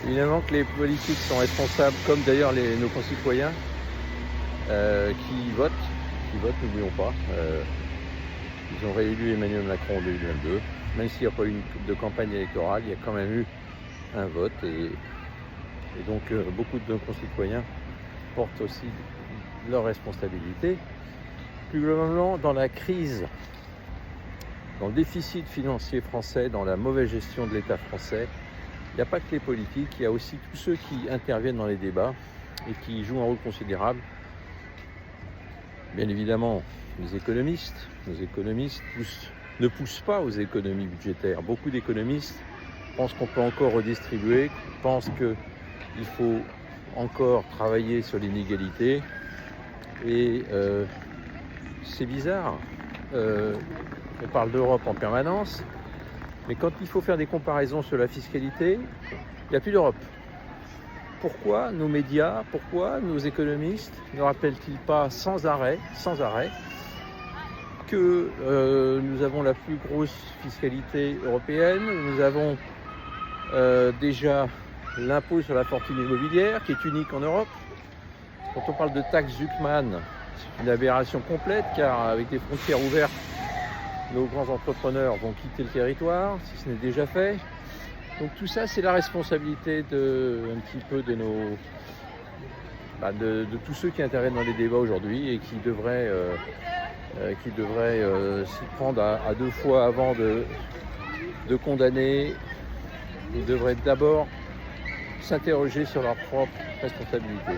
Évidemment que les politiques sont responsables, comme d'ailleurs nos concitoyens qui votent, n'oublions pas. Ils ont réélu Emmanuel Macron en 2022. Même s'il n'y a pas eu de campagne électorale, il y a quand même eu un vote. Et donc beaucoup de nos concitoyens portent aussi leurs responsabilités. Plus globalement, dans la crise, dans le déficit financier français, dans la mauvaise gestion de l'État français, il n'y a pas que les politiques, il y a aussi tous ceux qui interviennent dans les débats et qui jouent un rôle considérable. Bien évidemment, les économistes. Nos économistes ne poussent pas aux économies budgétaires. Beaucoup d'économistes pensent qu'on peut encore redistribuer, pensent qu'il faut encore travailler sur l'inégalité. Et c'est bizarre. On parle d'Europe en permanence, mais quand il faut faire des comparaisons sur la fiscalité, il n'y a plus d'Europe. Pourquoi nos médias, pourquoi nos économistes ne rappellent-ils pas sans arrêt que nous avons la plus grosse fiscalité européenne, nous avons déjà l'impôt sur la fortune immobilière qui est unique en Europe. Quand on parle de taxe Zuckman, c'est une aberration complète car avec des frontières ouvertes, nos grands entrepreneurs vont quitter le territoire, si ce n'est déjà fait. Donc tout ça, c'est la responsabilité de tous ceux qui interviennent dans les débats aujourd'hui et qui devraient s'y prendre à deux fois avant de condamner. Ils devraient d'abord s'interroger sur leur propre responsabilité.